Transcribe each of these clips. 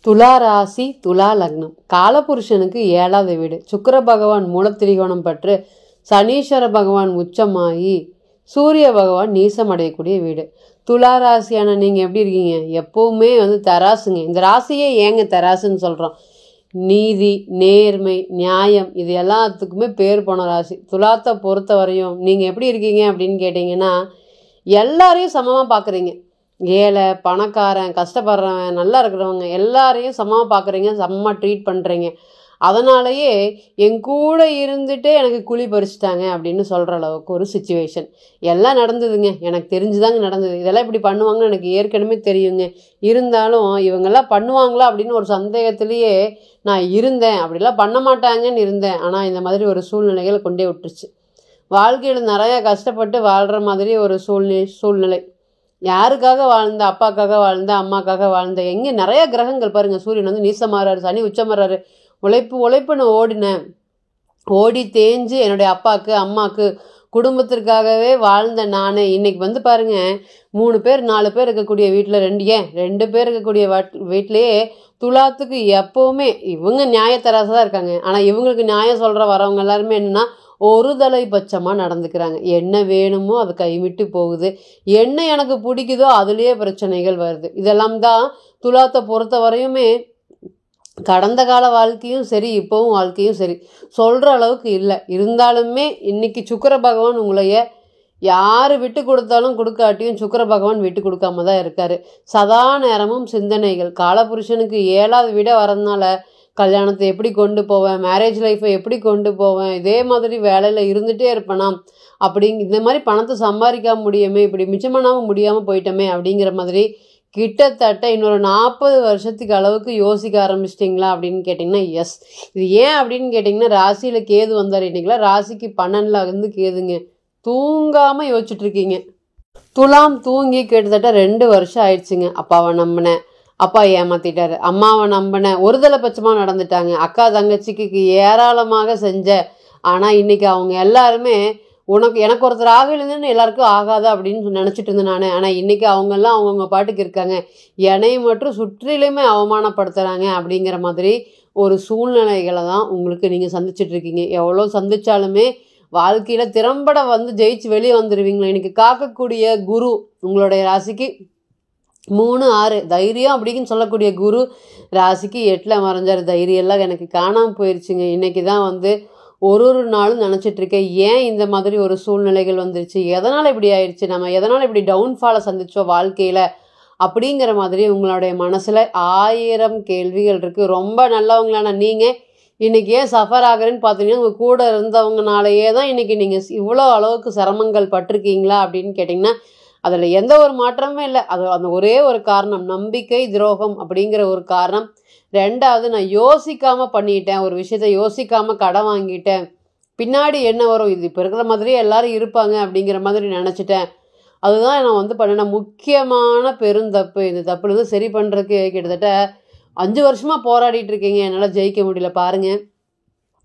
துலா ராசி துலா லக்னம். காலபுருஷனுக்கு 7வது வீடு. சுக்கிர பகவான் மூலத்திரிகோணம் பற்று சனீஸ்வர பகவான் உச்சமாகி சூரிய பகவான் நீசம் அடையக்கூடிய வீடு. துலா ராசியான நீங்கள் எப்படி இருக்கீங்க? எப்பவுமே தராசுங்க. இந்த ராசியே ஏங்க தராசுன்னு சொல்கிறோம்? நீதி, நேர்மை, நியாயம் இது எல்லாத்துக்குமே பேர் போன ராசி. துலாத்தை பொறுத்த வரையும் நீங்கள் எப்படி இருக்கீங்க அப்படின்னு கேட்டிங்கன்னா, எல்லாரையும் சமமாக பார்க்குறீங்க. ஏழை, பணக்காரன், கஷ்டப்படுறவன், நல்லா இருக்கிறவங்க எல்லாரையும் சமமாக பார்க்குறீங்க, சமமாக ட்ரீட் பண்ணுறீங்க. அதனாலேயே என் கூட இருந்துகிட்டே எனக்கு குழி பறிச்சிட்டாங்க அப்படின்னு சொல்கிற அளவுக்கு ஒரு சுச்சுவேஷன் எல்லாம் நடந்ததுங்க. எனக்கு தெரிஞ்சுதாங்க நடந்தது. இதெல்லாம் இப்படி பண்ணுவாங்கன்னு எனக்கு ஏற்கனவே தெரியுங்க. இருந்தாலும் இவங்கெல்லாம் பண்ணுவாங்களா அப்படின்னு ஒரு சந்தேகத்திலேயே நான் இருந்தேன். அப்படிலாம் பண்ண மாட்டாங்கன்னு இருந்தேன். ஆனால் இந்த மாதிரி ஒரு சூழ்நிலைகளை கொண்டே விட்டுருச்சு. வாழ்க்கையில் நிறையா கஷ்டப்பட்டு வாழ்கிற மாதிரி ஒரு சூழ்நிலை. யாருக்காக வாழ்ந்த? அப்பாக்காக வாழ்ந்த, அம்மாக்காக வாழ்ந்த. எங்கே நிறைய கிரகங்கள் பாருங்கள். சூரியன் நீசமாறாரு, சனி உச்சமாறாரு. உழைப்புன்னு ஓடினேன். ஓடி தேஞ்சு என்னுடைய அப்பாவுக்கு, அம்மாவுக்கு, குடும்பத்திற்காகவே வாழ்ந்த நான் இன்னைக்கு பாருங்க, 3 பேர் 4 பேர் இருக்கக்கூடிய வீட்டில் 2 பேர் இருக்கக்கூடிய வீட்டிலேயே துலாத்துக்கு எப்போவுமே இவங்க நியாயத்தராசு தான் இருக்காங்க. ஆனால் இவங்களுக்கு நியாயம் சொல்கிற வரவங்க எல்லாருமே என்னென்னா ஒரு தலைபட்சமாக நடந்துக்கிறாங்க. என்ன வேணுமோ அது கைவிட்டு போகுது. என்ன எனக்கு பிடிக்குதோ அதுலேயே பிரச்சனைகள் வருது. இதெல்லாம் தான் துலாத்தை பொறுத்த வரையுமே கடந்த கால வாழ்க்கையும் சரி, இப்போவும் வாழ்க்கையும் சரி சொல்கிற அளவுக்கு இல்லை. இருந்தாலுமே இன்னைக்கு சுக்கிர பகவான் உங்களைய யார் விட்டு கொடுத்தாலும் கொடுக்காட்டியும் சுக்கிர பகவான் விட்டு கொடுக்காம தான் இருக்கார். சதா நேரமும் சிந்தனைகள். காலபுருஷனுக்கு 7வது வீடை வரதுனால கல்யாணத்தை எப்படி கொண்டு போவேன், மேரேஜ் லைஃப்பை எப்படி கொண்டு போவேன், இதே மாதிரி வேலையில் இருந்துகிட்டே இருப்பேனா, இந்த மாதிரி பணத்தை சம்பாதிக்காம முடியுமே, இப்படி மிச்சமானாமல் முடியாமல் போயிட்டோமே அப்படிங்கிற மாதிரி கிட்டத்தட்ட இன்னொரு 40 வருஷத்துக்கு அளவுக்கு யோசிக்க ஆரம்பிச்சிட்டிங்களா அப்படின்னு கேட்டிங்கன்னா எஸ். இது ஏன் அப்படின்னு கேட்டிங்கன்னா, ராசியில் கேது வந்தார். இன்றைக்கெலாம் ராசிக்கு 12ல் கேதுங்க. தூங்காமல் யோசிச்சுட்ருக்கீங்க. துலாம் தூங்கி கிட்டத்தட்ட 2 வருஷம் ஆயிடுச்சுங்க. அப்பாவை நம்பினேன், அப்பா ஏமாத்திட்டாரு. அம்மாவை நம்பினேன், ஒரு தலைபட்சமாக நடந்துட்டாங்க. அக்கா தங்கச்சிக்கு ஏராளமாக செஞ்ச. ஆனால் இன்றைக்கி அவங்க எல்லாருமே எனக்கு ஒருத்தர் ஆகலைன்னு எல்லாருக்கும் ஆகாது அப்படின்னு நினச்சிட்டு இருந்தேன் நான். ஆனால் இன்றைக்கி அவங்கெல்லாம் அவங்கவுங்க பாட்டுக்கு இருக்காங்க. என்னை மட்டும் சுற்றிலுமே அவமானப்படுத்துகிறாங்க அப்படிங்கிற மாதிரி ஒரு சூழ்நிலைகளை தான் உங்களுக்கு நீங்கள் சந்திச்சிட்ருக்கீங்க. எவ்வளோ சந்தித்தாலுமே வாழ்க்கையில் திறம்பட ஜெயிச்சு வெளியே வந்துடுவீங்களா. இன்றைக்கி காக்கக்கூடிய குரு உங்களுடைய ராசிக்கு 3, 6 தைரியம் அப்படின்னு சொல்லக்கூடிய குரு ராசிக்கு 8ல் மறைஞ்சார். தைரியம் எல்லாம் எனக்கு காணாமல் போயிடுச்சுங்க. இன்றைக்கி தான் ஒரு நாளும் நினச்சிட்ருக்கேன், ஏன் இந்த மாதிரி ஒரு சூழ்நிலைகள் வந்துருச்சு, எதனால் இப்படி ஆயிடுச்சு, நம்ம எதனால் இப்படி டவுன்ஃபாலை சந்தித்தோம் வாழ்க்கையில் அப்படிங்கிற மாதிரி உங்களுடைய மனசில் 1000 கேள்விகள் இருக்குது. ரொம்ப நல்லவங்களான நீங்கள் இன்றைக்கி ஏன் சஃபர் ஆகிறேன்னு பார்த்தீங்கன்னா, உங்கள் கூட இருந்தவங்கனாலேயே தான் இன்றைக்கி நீங்கள் இவ்வளோ அளவுக்கு சிரமங்கள் பட்டிருக்கீங்களா அப்படின்னு கேட்டிங்கன்னா அதில் எந்த ஒரு மாற்றமுமே இல்லை. அந்த ஒரே ஒரு காரணம் நம்பிக்கை துரோகம் அப்படிங்கிற ஒரு காரணம். 2வது நான் யோசிக்காமல் பண்ணிட்டேன். ஒரு விஷயத்த யோசிக்காமல் கடன் வாங்கிட்டேன். பின்னாடி என்ன வரும், இது இப்போ இருக்கிற மாதிரியே எல்லோரும் இருப்பாங்க அப்படிங்கிற மாதிரி நினச்சிட்டேன். அதுதான் நான் பண்ணின முக்கியமான பெருந்தப்பு. இந்த தப்புலேருந்து சரி பண்ணுறதுக்கு கிட்டத்தட்ட 5 வருஷமாக போராடிட்டு இருக்கீங்க. என்னால் ஜெயிக்க முடியல. பாருங்கள்,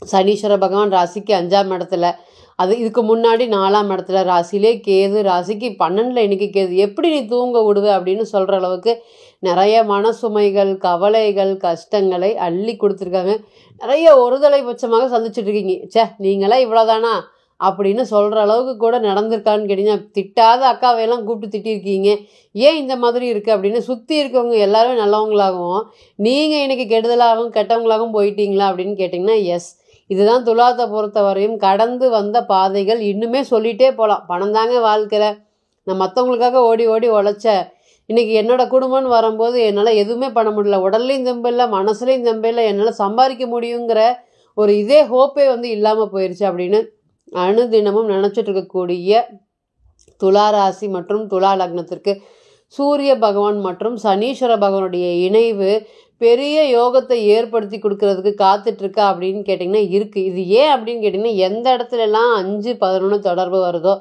சனீஸ்வர பகவான் ராசிக்கு 5ஆம் இடத்துல, இதுக்கு முன்னாடி 4ஆம் இடத்துல ராசியிலே கேது, ராசிக்கு 12ல் இன்னைக்கு கேது. எப்படி நீ தூங்க விடுவ அப்படின்னு சொல்கிற அளவுக்கு நிறைய மனசுமைகள், கவலைகள், கஷ்டங்களை அள்ளி கொடுத்துருக்காங்க. நிறைய ஒரு தலைபட்சமாக சந்திச்சுட்ருக்கீங்க. நீங்களாம் இவ்வளோதானா அப்படின்னு சொல்கிற அளவுக்கு கூட நடந்திருக்கான்னு கேட்டிங்கன்னா, திட்டாத அக்காவையெல்லாம் கூப்பிட்டு திட்டிருக்கீங்க. ஏன் இந்த மாதிரி இருக்குது அப்படின்னு சுற்றி இருக்கவங்க எல்லாருமே நல்லவங்களாகவும் நீங்கள் இன்றைக்கி கெடுதலாகவும் கெட்டவங்களாகவும் போயிட்டீங்களா அப்படின்னு கேட்டிங்கன்னா எஸ். இதுதான் துலாத்தை பொறுத்த வரையும் கடந்து வந்த பாதைகள். இன்னுமே சொல்லிகிட்டே போகலாம். பணம் தாங்க வாழ்க்கையில். நான் மற்றவங்களுக்காக ஓடி ஓடி உழைச்ச. இன்றைக்கி என்னோடய குடும்பம்னு வரும்போது என்னால் எதுவுமே பண்ண முடியல. உடல்லையும் தெம்பில்லை, மனசுலையும் தெம்பில்லை. என்னால் சம்பாதிக்க முடியுங்கிற ஒரு இதே ஹோப்பே இல்லாமல் போயிடுச்சு அப்படின்னு அணுதினமும் நினச்சிட்டு இருக்கக்கூடிய துலா ராசி மற்றும் துலா லக்னத்திற்கு சூரிய பகவான் மற்றும் சனீஸ்வர பகவானுடைய இணைவு பெரிய யோகத்தை ஏற்படுத்தி கொடுக்கறதுக்கு காத்துட்ருக்கா அப்படின்னு கேட்டிங்கன்னா இருக்குது. இது ஏன் அப்படின்னு கேட்டிங்கன்னா, எந்த இடத்துலலாம் 5, 11 தொடர்பு வருதோ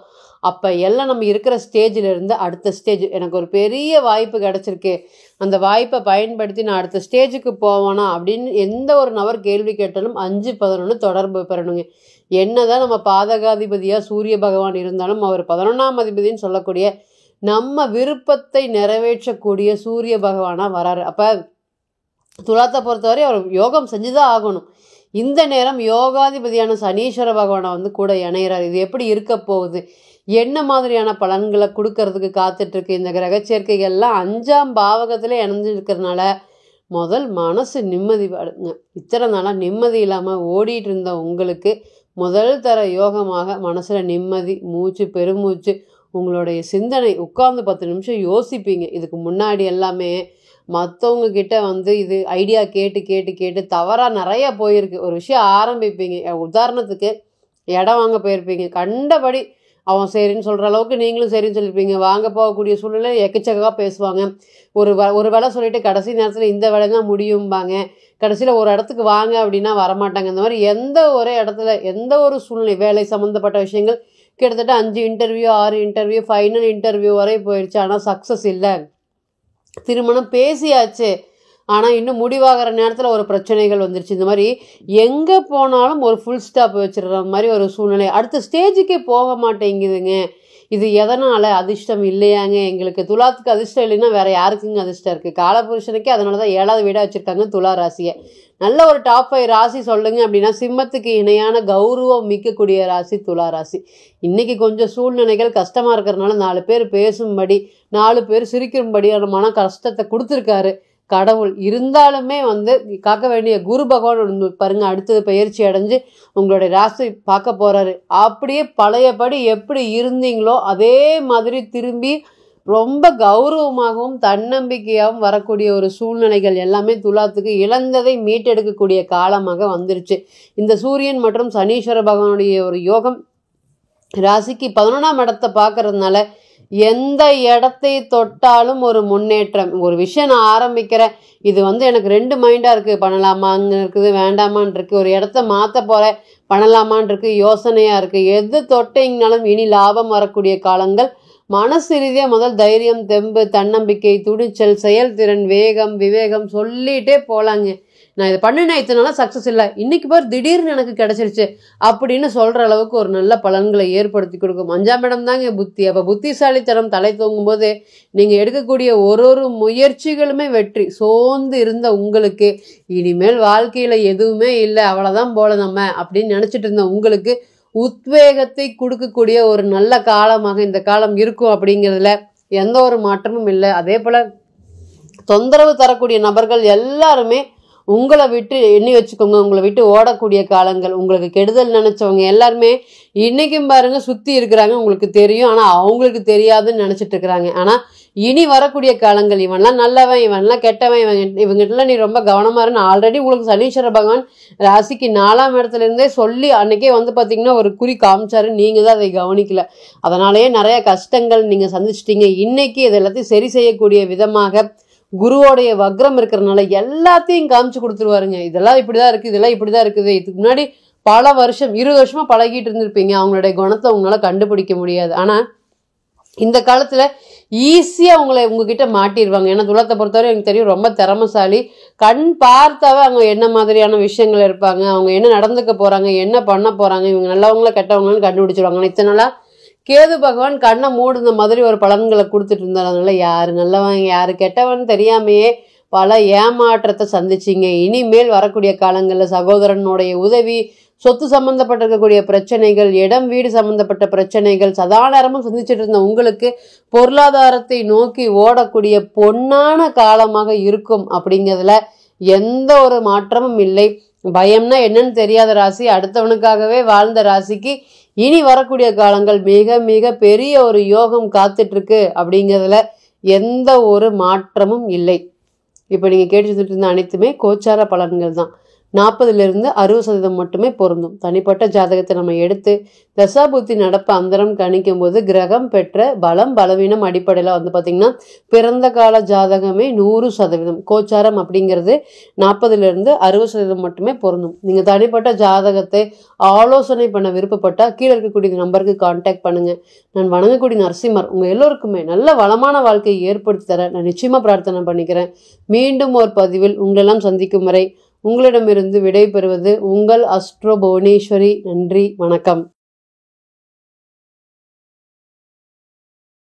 அப்போ எல்லாம் நம்ம இருக்கிற ஸ்டேஜிலேருந்து அடுத்த ஸ்டேஜ் எனக்கு ஒரு பெரிய வாய்ப்பு கிடச்சிருக்கு, அந்த வாய்ப்பை பயன்படுத்தி நான் அடுத்த ஸ்டேஜுக்கு போவேனா அப்படின்னு எந்த ஒரு நபர் கேள்வி கேட்டாலும் 5, 11 தொடர்பு பெறணுங்க. என்ன தான் நம்ம பாதகாதிபதியாக சூரிய பகவான் இருந்தாலும் அவர் 11ஆம் அதிபதினு சொல்லக்கூடிய நம்ம விருப்பத்தை நிறைவேற்றக்கூடிய சூரிய பகவானாக வராரு. அப்போ துலாத்தை பொறுத்தவரை அவர் யோகம் செஞ்சுதான் ஆகணும். இந்த நேரம் யோகாதிபதியான சனீஸ்வர பகவானை வந்து கூட இணையிறார். இது எப்படி இருக்க போகுது, என்ன மாதிரியான பலன்களை கொடுக்கறதுக்கு காத்துட்ருக்கு, இந்த கிரக சேர்க்கைகள்லாம் 5ஆம் பாவகத்தில் இணைஞ்சிருக்கிறதுனால முதல் மனசு நிம்மதி பாடுங்க. இத்தனை நாளாக நிம்மதி இல்லாமல் ஓடிட்டு இருந்த உங்களுக்கு முதல் தர யோகமாக மனசில் நிம்மதி, மூச்சு பெருமூச்சு, உங்களுடைய சிந்தனை உட்கார்ந்து 10 நிமிஷம் யோசிப்பீங்க. இதுக்கு முன்னாடி எல்லாமே மற்றவங்க கிட்ட வந்து இது ஐடியா கேட்டு கேட்டு கேட்டு தவறாக நிறைய போயிருக்கு. ஒரு விஷயம் ஆரம்பிப்பீங்க, உதாரணத்துக்கு இடம் வாங்க போயிருப்பீங்க, கண்டபடி அவன் சரின்னு சொல்கிற அளவுக்கு நீங்களும் சரின்னு சொல்லியிருப்பீங்க. வாங்க போகக்கூடிய சூழ்நிலை எக்கச்சக்கமாக பேசுவாங்க. ஒரு வேலை சொல்லிவிட்டு கடைசி நேரத்தில் இந்த வேலை தான் முடியும்பாங்க. கடைசியில் ஒரு இடத்துக்கு வாங்க அப்படின்னா வரமாட்டாங்க. இந்த மாதிரி எந்த ஒரு இடத்துல எந்த ஒரு சூழ்நிலை வேலை சம்மந்தப்பட்ட விஷயங்கள் கிட்டத்தட்ட 5 இன்டர்வியூ 6 இன்டர்வியூ ஃபைனல் இன்டர்வியூ வரை போயிடுச்சு. ஆனால் சக்ஸஸ் இல்லை. திருமணம் பேசியாச்சு, ஆனால் இன்னும் முடிவாகிற நேரத்தில் ஒரு பிரச்சனைகள் வந்துருச்சு. இந்த மாதிரி எங்கே போனாலும் ஒரு ஃபுல் ஸ்டாப் வச்சிடுற மாதிரி ஒரு சூழ்நிலை. அடுத்த ஸ்டேஜுக்கே போக மாட்டேங்குதுங்க. இது எதனால்? அதிர்ஷ்டம் இல்லையாங்க எங்களுக்கு. துலாத்துக்கு அதிர்ஷ்டம் இல்லைன்னா வேறு யாருக்குங்க அதிர்ஷ்டம் இருக்குது? காலபுருஷனுக்கே அதனால தான் 7வது வீடாக வச்சுருக்காங்க துலா ராசியை. நல்ல ஒரு டாப் 5 ராசி சொல்லுங்க அப்படின்னா சிம்மத்துக்கு இணையான கௌரவம் மிக்கக்கூடிய ராசி துலா ராசி. இன்றைக்கி கொஞ்சம் சூழ்நிலைகள் கஷ்டமாக இருக்கிறதுனால 4 பேர் பேசும்படி 4 பேர் சிரிக்கும்படியான மன கஷ்டத்தை கொடுத்துருக்காரு கடவுள். இருந்தாலுமே வந்து காக்க வேண்டிய குரு பகவான் பாருங்க, அடுத்தது பயிற்சி அடைஞ்சு உங்களுடைய ராசி பார்க்க போகிறாரு. அப்படியே பழையபடி எப்படி இருந்தீங்களோ அதே மாதிரி திரும்பி ரொம்ப கௌரவமாகவும் தன்னம்பிக்கையாகவும் வரக்கூடிய ஒரு சூழ்நிலைகள் எல்லாமே துலாத்துக்கு இழந்ததை மீட்டெடுக்கக்கூடிய காலமாக வந்துருச்சு. இந்த சூரியன் மற்றும் சனீஸ்வர பகவானுடைய ஒரு யோகம் ராசிக்கு 11ஆம் இடத்தை பார்க்கறதுனால எந்த இடத்தை தொட்டாலும் ஒரு முன்னேற்றம். ஒரு விஷயம் நான் ஆரம்பிக்கிறேன், இது வந்து எனக்கு 2 மைண்டாக இருக்குது, பண்ணலாமான்னு இருக்குது, வேண்டாமான் இருக்குது, ஒரு இடத்த மாற்ற போகிறேன், பண்ணலாமான் இருக்குது, யோசனையாக இருக்குது. எது தொட்டிங்கனாலும் இனி லாபம் வரக்கூடிய காலங்கள். மனசு ரீதியாக முதல் தைரியம், தெம்பு, தன்னம்பிக்கை, துணிச்சல், செயல்திறன், வேகம், விவேகம் சொல்லிகிட்டே போகலாங்க. நான் இதை பண்ணினேன், இத்தனை நாளாக சக்ஸஸ் இல்லை, இன்றைக்கி பார் திடீர்னு எனக்கு கிடச்சிருச்சு அப்படின்னு சொல்கிற அளவுக்கு ஒரு நல்ல பலன்களை ஏற்படுத்தி கொடுக்கும். 5ஆம் இடம் தாங்க புத்தி. அப்போ புத்திசாலித்தனம் தலை தூங்கும்போது நீங்கள் எடுக்கக்கூடிய ஒரு முயற்சிகளுமே வெற்றி. சோர்ந்து இருந்த உங்களுக்கு இனிமேல் வாழ்க்கையில் எதுவுமே இல்லை, அவ்வளோதான் போல நம்ம அப்படின்னு நினச்சிட்டு இருந்த உங்களுக்கு உத்வேகத்தை கொடுக்கக்கூடிய ஒரு நல்ல காலமாக இந்த காலம் இருக்கும். அப்படிங்கிறதுல எந்த ஒரு மாற்றமும் இல்லை. அதே போல் தொந்தரவு தரக்கூடிய நபர்கள் எல்லாருமே உங்களை விட்டு எண்ணி வச்சுக்கோங்க. உங்களை விட்டு ஓடக்கூடிய காலங்கள். உங்களுக்கு கெடுதல் நினச்சவங்க எல்லாருமே இன்றைக்கும் பாருங்கள் சுற்றி இருக்கிறாங்க, உங்களுக்கு தெரியும், ஆனால் அவங்களுக்கு தெரியாதுன்னு நினச்சிட்டு இருக்கிறாங்க. ஆனால் இனி வரக்கூடிய காலங்கள் இவன்லாம் நல்லவன், இவன்லாம் கெட்டவன், இவங்ககிட்டலாம் நீ ரொம்ப கவனமாக இருன்னு ஆல்ரெடி உங்களுக்கு சனீஸ்வர பகவான் ராசிக்கு 4ஆம் இடத்துலேருந்தே சொல்லி அன்றைக்கே வந்து பார்த்திங்கன்னா ஒரு குறி காமிச்சாரு. நீங்கள் தான் அதை கவனிக்கல. அதனாலேயே நிறைய கஷ்டங்கள் நீங்கள் சந்திச்சிட்டிங்க. இன்றைக்கி இது எல்லாத்தையும் சரி செய்யக்கூடிய விதமாக குருவோடைய வக்ரம் இருக்கிறதுனால எல்லாத்தையும் காமிச்சு கொடுத்துருவாருங்க. இதெல்லாம் இப்படி தான் இருக்குது, இதெல்லாம் இப்படி தான் இருக்குது. இதுக்கு முன்னாடி பல வருஷம் 20 வருஷமாக பழகிட்டு இருந்திருப்பீங்க, அவங்களுடைய குணத்தை உங்களால் கண்டுபிடிக்க முடியாது. ஆனால் இந்த காலத்தில் ஈஸியாக உங்ககிட்ட மாட்டிடுவாங்க. ஏன்னா துலத்தை பொறுத்தவரை எனக்கு தெரியும் ரொம்ப திறமைசாலி. கண் பார்த்தாவே அவங்க என்ன மாதிரியான விஷயங்கள் இருப்பாங்க, அவங்க என்ன நடந்துக்க போகிறாங்க, என்ன பண்ண போகிறாங்க, இவங்க நல்லவங்கள கெட்டவங்கன்னு கண்டுபிடிச்சிடுவாங்க. ஆனால் இத்தனை நாளாக கேது பகவான் கண்ணை மூடுன மாதிரி ஒரு பலன்களை கொடுத்துட்டு இருந்தார். அதனால யார் நல்லவன் யார் கெட்டவன் தெரியாமையே பல ஏமாற்றத்தை சந்திச்சிங்க. இனிமேல் வரக்கூடிய காலங்களில் சகோதரனுடைய உதவி, சொத்து சம்மந்தப்பட்டிருக்கக்கூடிய பிரச்சனைகள், இடம் வீடு சம்மந்தப்பட்ட பிரச்சனைகள் சதா நேரமும் சந்திச்சுட்டு இருந்த உங்களுக்கு பொருளாதாரத்தை நோக்கி ஓடக்கூடிய பொன்னான காலமாக இருக்கும். அப்படிங்கிறதுல எந்த ஒரு மாற்றமும் இல்லை. பயம்னா என்னன்னு தெரியாத ராசி, அடுத்தவனுக்காகவே வாழ்ந்த ராசிக்கு இனி வரக்கூடிய காலங்கள் மிக மிக பெரிய ஒரு யோகம் காத்துட்ருக்கு. அப்படிங்கிறதுல எந்த ஒரு மாற்றமும் இல்லை. இப்போ நீங்கள் கேட்டுட்டு இருந்த அனைத்துமே கோச்சார பலன்கள் தான். 40லிருந்து 60% மட்டுமே பொருந்தும். தனிப்பட்ட ஜாதகத்தை நம்ம எடுத்து தசாபுத்தி நடப்பு அந்தரம் கணிக்கும் போது கிரகம் பெற்ற பலம் பலவீனம் அடிப்படையில் வந்து பார்த்திங்கன்னா பிறந்த கால ஜாதகமே 100%. கோச்சாரம் அப்படிங்கிறது 40லிருந்து 60% மட்டுமே பொருந்தும். நீங்கள் தனிப்பட்ட ஜாதகத்தை ஆலோசனை பண்ண விருப்பப்பட்டால் கீழே இருக்கக்கூடிய நம்பருக்கு கான்டாக்ட் பண்ணுங்கள். நான் வணங்கக்கூடிய நரசிம்மர் உங்கள் எல்லோருக்குமே நல்ல வளமான வாழ்க்கையை ஏற்படுத்தி தர நான் நிச்சயமாக பிரார்த்தனை பண்ணிக்கிறேன். மீண்டும் ஒரு பதிவில் உங்களெல்லாம் சந்திக்கும் வரை உங்களிடமிருந்து விடை பெறுவது உங்கள் அஸ்ட்ரோ புவனேஸ்வரி. நன்றி, வணக்கம்.